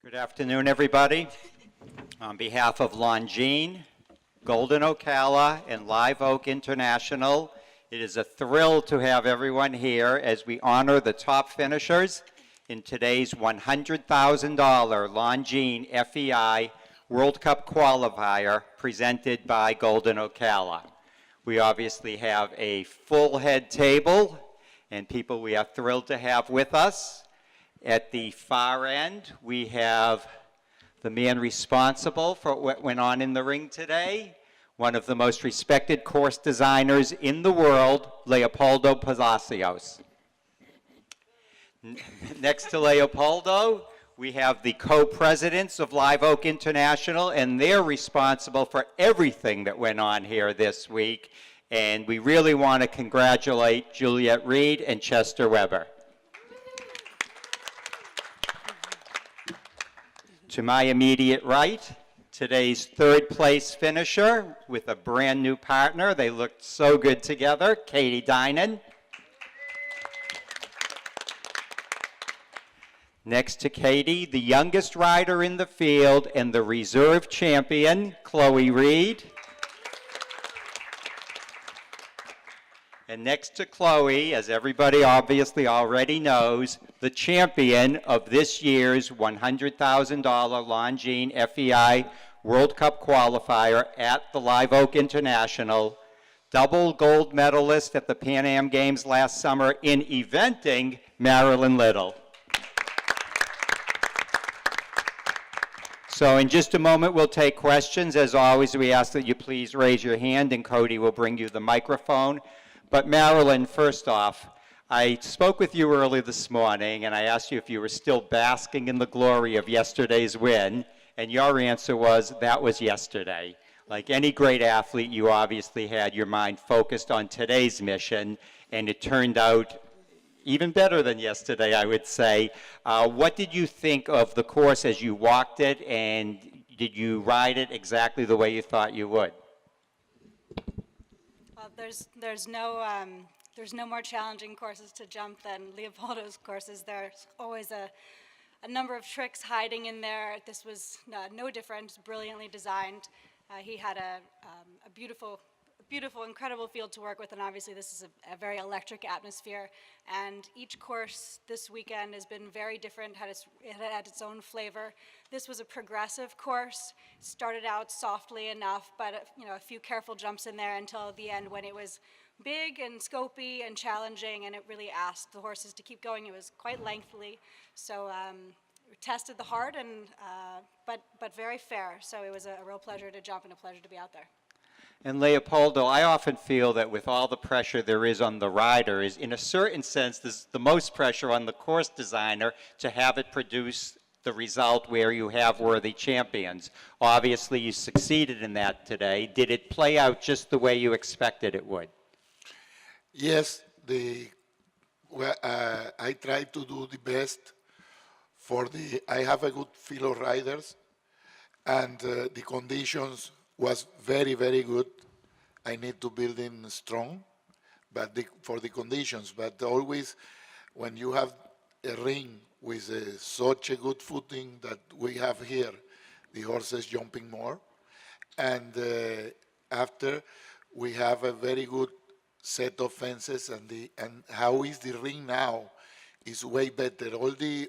Good afternoon, everybody. On behalf of Longines, Golden Ocala, and Live Oak International, it is a thrill to have everyone here as we honor the top finishers in today's $100,000 Longines FEI World Cup qualifier presented by Golden Ocala. We obviously have a full head table and people we are thrilled to have with us. At the far end, we have the man responsible for what went on in the ring today, one of the most respected course designers in the world, Leopoldo Palacios. Next to Leopoldo, we have the co-presidents of Live Oak International, and they're responsible for everything that went on here this week. And we really want to congratulate Juliet Reid and Chester Weber. To my immediate right, today's third place finisher with a brand new partner. They looked so good together, Katie Dinan. Next to Katie, the youngest rider in the field and the reserve champion, Chloe Reid. And next to Chloe, as everybody obviously already knows, the champion of this year's $100,000 Longines FEI World Cup qualifier at the Live Oak International, double gold medalist at the Pan Am Games last summer in eventing, Marilyn Little. So in just a moment, we'll take questions. As always, we ask that you please raise your hand, and Cody will bring you the microphone. But Marilyn, first off, I spoke with you early this morning, and I asked you if you were still basking in the glory of yesterday's win, and your answer was, that was yesterday. Like any great athlete, you obviously had your mind focused on today's mission, and it turned out even better than yesterday, I would say. What did you think of the course as you walked it, and did you ride it exactly the way you thought you would? Well, there's no more challenging courses to jump than Leopoldo's courses. There's always a number of tricks hiding in there. This was no different, brilliantly designed. He had a beautiful, incredible field to work with, and obviously this is a very electric atmosphere. And each course this weekend has been very different, it had its own flavor. This was a progressive course. Started out softly enough, but a few careful jumps in there until the end when it was big and scopy and challenging, and it really asked the horses to keep going. It was quite lengthy, so we tested the hard, and but very fair. So it was a real pleasure to jump and a pleasure to be out there. And Leopoldo, I often feel that with all the pressure there is on the riders, in a certain sense, there's the most pressure on the course designer to have it produce the result where you have worthy champions. Obviously, you succeeded in that today. Did it play out just the way you expected it would? Yes, I try to do the best I have a good field of riders, and the conditions was very, very good. I need to build in strong, but for the conditions. But always, when you have a ring with such a good footing that we have here, the horses jumping more, and after we have a very good set of fences, and how is the ring now is way better. All the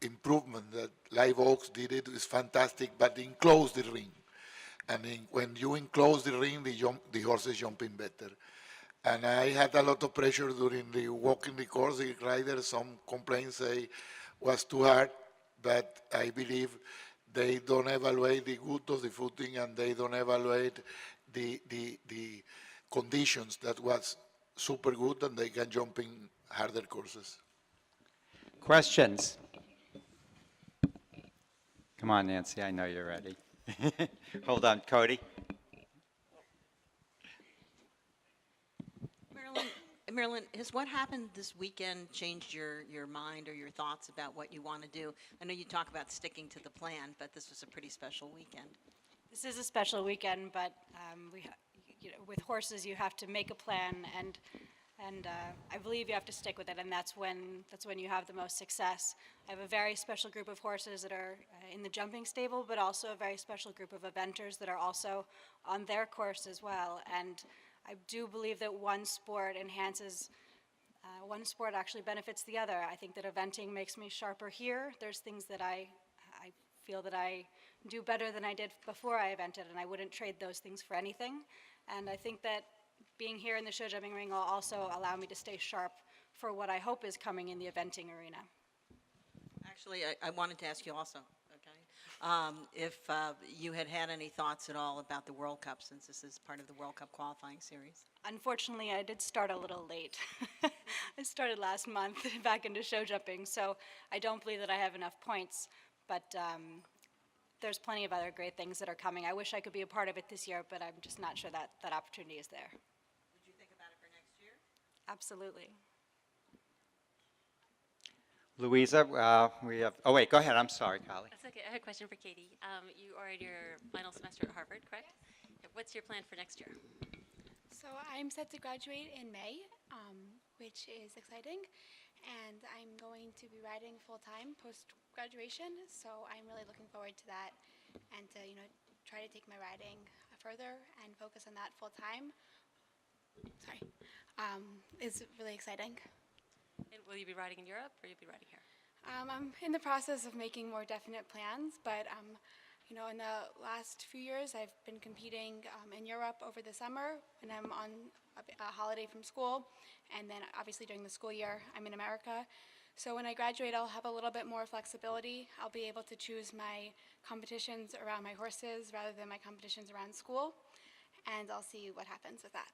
improvement that Live Oaks did it is fantastic, but enclose the ring. And when you enclose the ring, the horses jumping better. And I had a lot of pressure during the walking the course. The riders, some complaints say was too hard, but I believe they don't evaluate the good of the footing, and they don't evaluate the conditions that was super good, and they can jump in harder courses. Questions? Come on, Nancy, I know you're ready. Hold on, Cody. Marilyn, has what happened this weekend changed your mind or your thoughts about what you want to do? I know you talk about sticking to the plan, but this was a pretty special weekend. This is a special weekend, but with horses you have to make a plan, and And I believe you have to stick with it, and that's when you have the most success. I have a very special group of horses that are in the jumping stable, but also a very special group of eventers that are also on their course as well. And I do believe that one sport actually benefits the other. I think that eventing makes me sharper here. There's things that I feel that I do better than I did before I evented, and I wouldn't trade those things for anything. And I think that being here in the show jumping ring will also allow me to stay sharp for what I hope is coming in the eventing arena. Actually, I wanted to ask you also, okay, if you had any thoughts at all about the World Cup, since this is part of the World Cup qualifying series. Unfortunately, I did start a little late. I started last month back into show jumping, so I don't believe that I have enough points, but there's plenty of other great things that are coming. I wish I could be a part of it this year, but I'm just not sure that that opportunity is there. Would you think about it for next year? Absolutely. Louisa, we have, oh wait, go ahead, I'm sorry, Carly. That's okay. I had a question for Katie. You are in your final semester at Harvard, correct? What's your plan for next year? So I'm set to graduate in May, which is exciting, and I'm going to be riding full-time post-graduation, so I'm really looking forward to that and to, try to take my riding further and focus on that full-time. Sorry. It's really exciting. And will you be riding in Europe or you'll be riding here? I'm in the process of making more definite plans, but in the last few years, I've been competing in Europe over the summer when I'm on a holiday from school, and then obviously during the school year, I'm in America. So when I graduate, I'll have a little bit more flexibility. I'll be able to choose my competitions around my horses rather than my competitions around school, and I'll see what happens with that.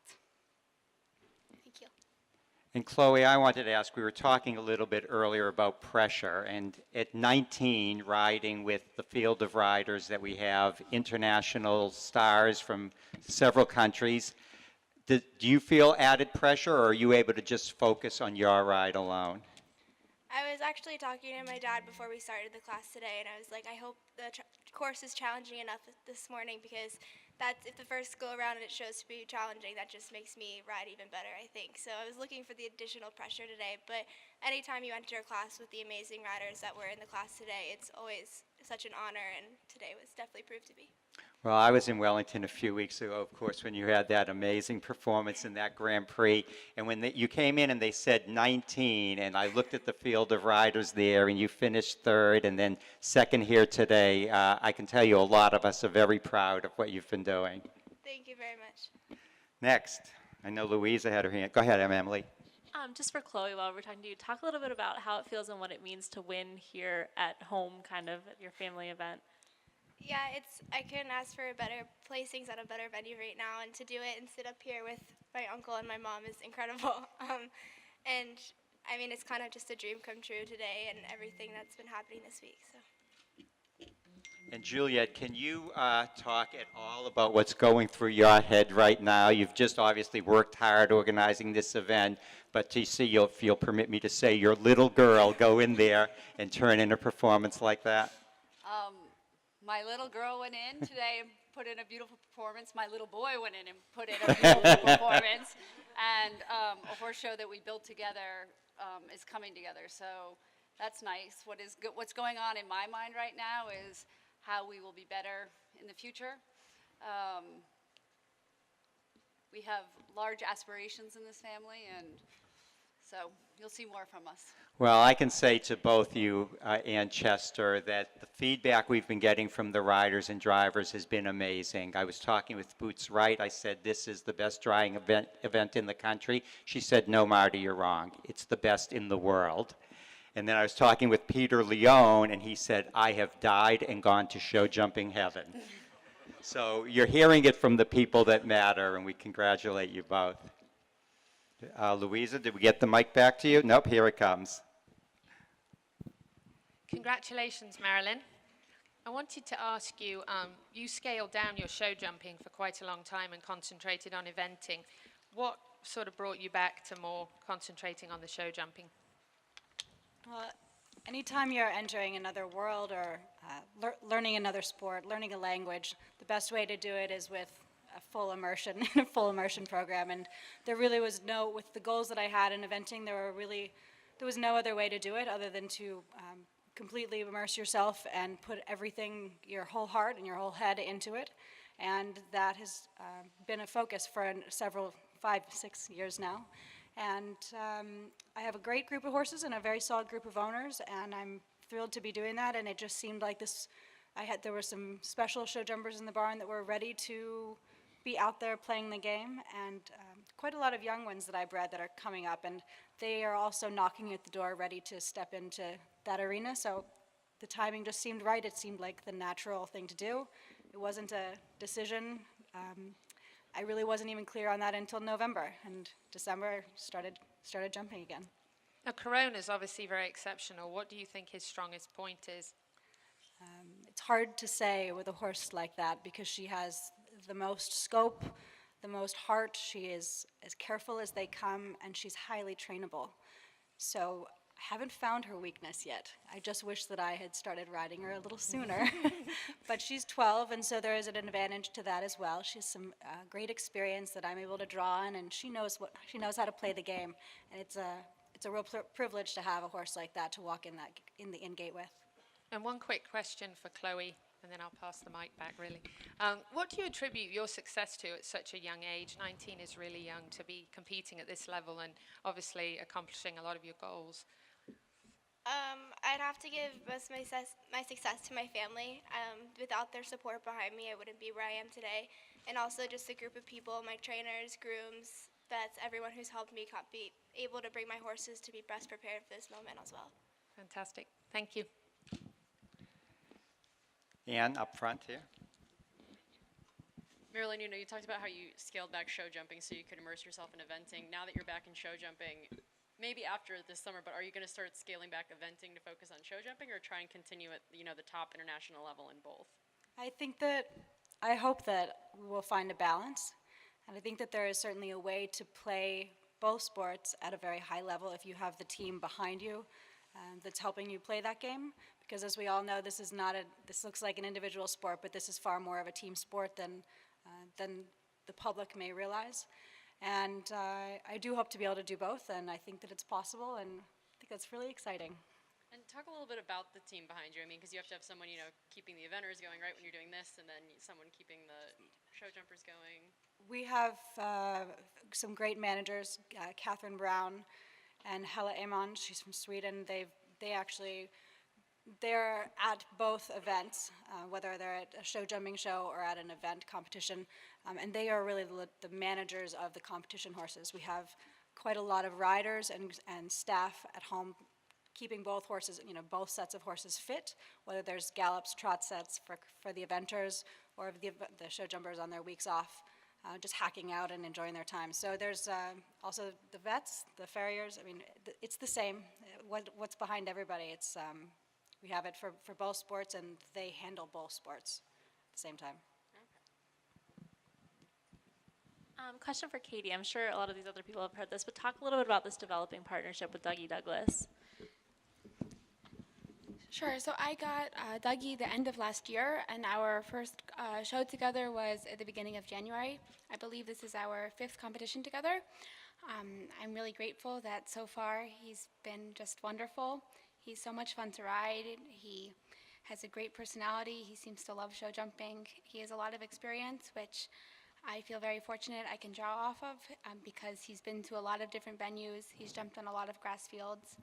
Thank you. And Chloe, I wanted to ask, we were talking a little bit earlier about pressure, and at 19, riding with the field of riders that we have, international stars from several countries, do you feel added pressure, or are you able to just focus on your ride alone? I was actually talking to my dad before we started the class today, and I was like, I hope the course is challenging enough this morning, because that's, if the first go around and it shows to be challenging, that just makes me ride even better, I think. So I was looking for the additional pressure today, but anytime you enter a class with the amazing riders that were in the class today, it's always such an honor, and today was definitely proved to be. Well, I was in Wellington a few weeks ago, of course, when you had that amazing performance in that Grand Prix. And when you came in and they said 19, and I looked at the field of riders there, and you finished third and then second here today, I can tell you a lot of us are very proud of what you've been doing. Thank you very much. Next, I know Louisa had her hand. Go ahead, Emily. Just for Chloe, while we're talking to you, talk a little bit about how it feels and what it means to win here at home, kind of, at your family event. Yeah, I couldn't ask for better placings at a better venue right now, and to do it and sit up here with my uncle and my mom is incredible. And I mean, it's kind of just a dream come true today and everything that's been happening this week. So. And Juliet, can you talk at all about what's going through your head right now? You've just obviously worked hard organizing this event, but to see, if you'll permit me to say, your little girl go in there and turn in a performance like that. My little girl went in today and put in a beautiful performance. My little boy went in and put in a beautiful performance. And a horse show that we built together is coming together. So that's nice. What's going on in my mind right now is how we will be better in the future. We have large aspirations in this family, and so you'll see more from us. Well, I can say to both you and Chester that the feedback we've been getting from the riders and drivers has been amazing. I was talking with Boots Wright. I said, this is the best drying event in the country. She said, no, Marty, you're wrong. It's the best in the world. And then I was talking with Peter Leone, and he said, I have died and gone to show jumping heaven. So you're hearing it from the people that matter, and we congratulate you both. Louisa, did we get the mic back to you? Nope, here it comes. Congratulations, Marilyn. I wanted to ask you, you scaled down your show jumping for quite a long time and concentrated on eventing. What sort of brought you back to more concentrating on the show jumping? Well, anytime you're entering another world or learning another sport, learning a language, the best way to do it is with a full immersion, in a full immersion program. And there really was no, with the goals that I had in eventing, there was no other way to do it other than to completely immerse yourself and put everything, your whole heart and your whole head into it. And that has been a focus for several, 5, 6 years now. And I have a great group of horses and a very solid group of owners, and I'm thrilled to be doing that. And it just seemed like there were some special show jumpers in the barn that were ready to be out there playing the game, and quite a lot of young ones that I bred that are coming up, and they are also knocking at the door ready to step into that arena. So the timing just seemed right. It seemed like the natural thing to do. It wasn't a decision. I really wasn't even clear on that until November, and December started jumping again. Now, Corona is obviously very exceptional. What do you think his strongest point is? It's hard to say with a horse like that because she has the most scope, the most heart. She is as careful as they come, and she's highly trainable. So I haven't found her weakness yet. I just wish that I had started riding her a little sooner. But she's 12, and so there is an advantage to that as well. She has some great experience that I'm able to draw on, and she knows how to play the game. And it's a real privilege to have a horse like that to walk in the in-gate with. And one quick question for Chloe, and then I'll pass the mic back, really. What do you attribute your success to at such a young age? 19 is really young to be competing at this level and obviously accomplishing a lot of your goals. I'd have to give most of my success to my family. Without their support behind me, I wouldn't be where I am today. And also just a group of people, my trainers, grooms, vets, everyone who's helped me be able to bring my horses to be best prepared for this moment as well. Fantastic. Thank you. Ann, up front here. Marilyn, you talked about how you scaled back show jumping so you could immerse yourself in eventing. Now that you're back in show jumping, maybe after this summer, but are you going to start scaling back eventing to focus on show jumping, or try and continue at the top international level in both? I hope that we'll find a balance, and I think that there is certainly a way to play both sports at a very high level if you have the team behind you that's helping you play that game. Because as we all know, this looks like an individual sport, but this is far more of a team sport than the public may realize. And I do hope to be able to do both, and I think that it's possible, and I think that's really exciting. And talk a little bit about the team behind you. I mean, because you have to have someone, keeping the eventers going, right, when you're doing this, and then someone keeping the show jumpers going. We have some great managers, Catherine Brown and Hella Amon. She's from Sweden. They're at both events, whether they're at a show jumping show or at an event competition, and they are really the managers of the competition horses. We have quite a lot of riders and staff at home keeping both horses, both sets of horses fit, whether there's gallops, trot sets for the eventers or the show jumpers on their weeks off, just hacking out and enjoying their time. So there's also the vets, the farriers. I mean, it's the same. What's behind everybody? It's we have it for both sports, and they handle both sports at the same time. Question for Katie. I'm sure a lot of these other people have heard this, but talk a little bit about this developing partnership with Dougie Douglas. Sure. So I got Dougie the end of last year, and our first show together was at the beginning of January. I believe this is our 5th competition together. I'm really grateful that so far he's been just wonderful. He's so much fun to ride. He has a great personality. He seems to love show jumping. He has a lot of experience, which I feel very fortunate I can draw off of because he's been to a lot of different venues. He's jumped on a lot of grass fields.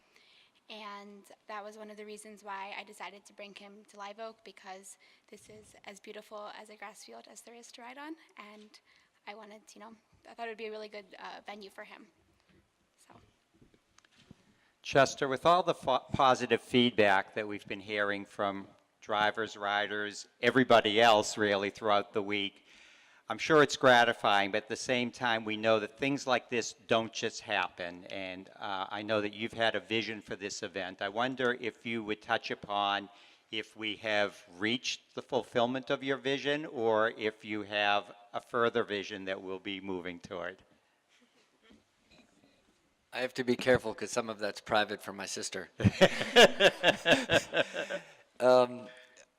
And that was one of the reasons why I decided to bring him to Live Oak, because this is as beautiful as a grass field as there is to ride on. And I wanted, I thought it would be a really good venue for him. Chester, with all the positive feedback that we've been hearing from drivers, riders, everybody else really throughout the week, I'm sure it's gratifying, but at the same time, we know that things like this don't just happen. And I know that you've had a vision for this event. I wonder if you would touch upon if we have reached the fulfillment of your vision, or if you have a further vision that we'll be moving toward. I have to be careful because some of that's private from my sister.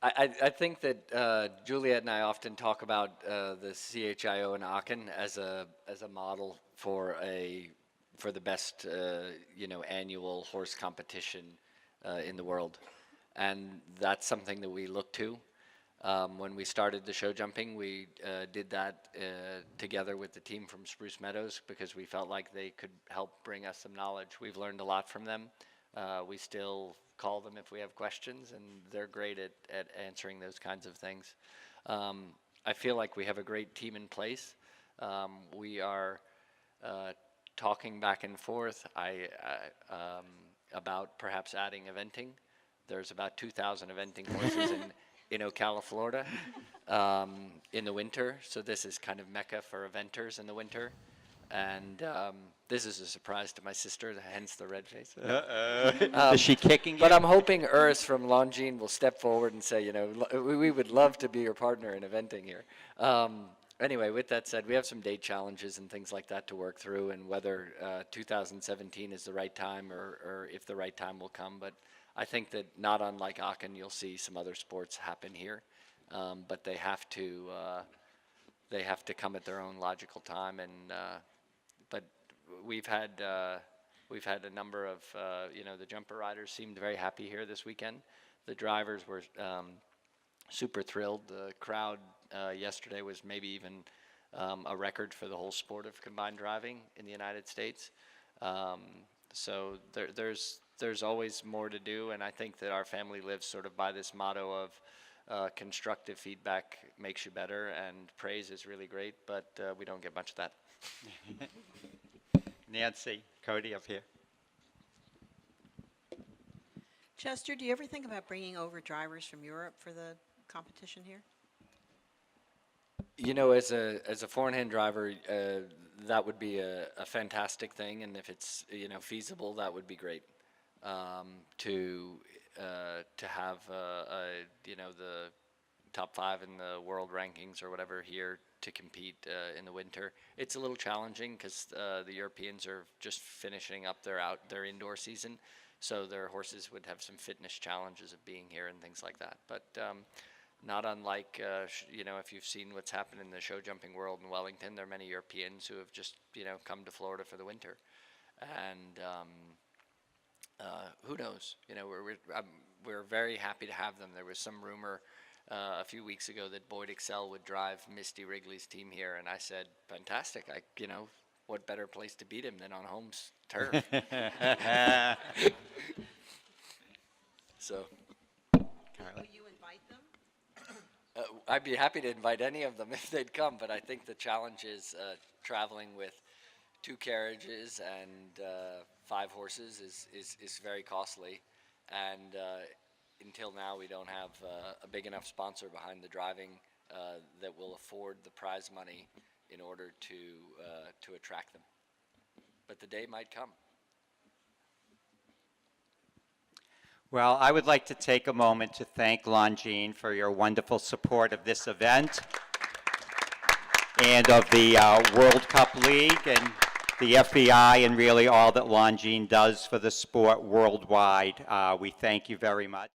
I think that Juliet and I often talk about the CHIO in Aachen as a model for the best annual horse competition in the world, and that's something that we look to. When we started the show jumping, we did that together with the team from Spruce Meadows because we felt like they could help bring us some knowledge. We've learned a lot from them. We still call them if we have questions, and they're great at answering those kinds of things. I feel like we have a great team in place. We are talking back and forth about perhaps adding eventing. There's about 2,000 eventing horses in Ocala, Florida, in the winter. So this is kind of mecca for eventers in the winter. And this is a surprise to my sister, hence the red face. Is she kicking you? But I'm hoping Urs from Longines will step forward and say, we would love to be your partner in eventing here. Anyway, with that said, we have some date challenges and things like that to work through, and whether 2017 is the right time or if the right time will come. But I think that not unlike Aachen, you'll see some other sports happen here, but they have to come at their own logical time. And but we've had a number of the jumper riders seemed very happy here this weekend. The drivers were super thrilled. The crowd yesterday was maybe even a record for the whole sport of combined driving in the United States. So there's always more to do, and I think that our family lives sort of by this motto of constructive feedback makes you better, and praise is really great, but we don't get much of that. Nancy, Cody up here. Chester, do you ever think about bringing over drivers from Europe for the competition here? As a four-in-hand driver, that would be a fantastic thing, and if it's feasible, that would be great. To have the top 5 in the world rankings or whatever here to compete in the winter. It's a little challenging because the Europeans are just finishing up their indoor season, so their horses would have some fitness challenges of being here and things like that. But not unlike if you've seen what's happened in the show jumping world in Wellington, there are many Europeans who have just come to Florida for the winter, and who knows? We're very happy to have them. There was some rumor a few weeks ago that Boyd Excel would drive Misty Wrigley's team here, and I said, fantastic. What better place to beat him than on home turf? So, Will you invite them? I'd be happy to invite any of them if they'd come, but I think the challenge is traveling with 2 carriages and 5 horses is very costly, and until now we don't have a big enough sponsor behind the driving that will afford the prize money in order to attract them. But the day might come. Well, I would like to take a moment to thank Longines for your wonderful support of this event and of the World Cup League and the FBI and really all that Longines does for the sport worldwide. We thank you very much.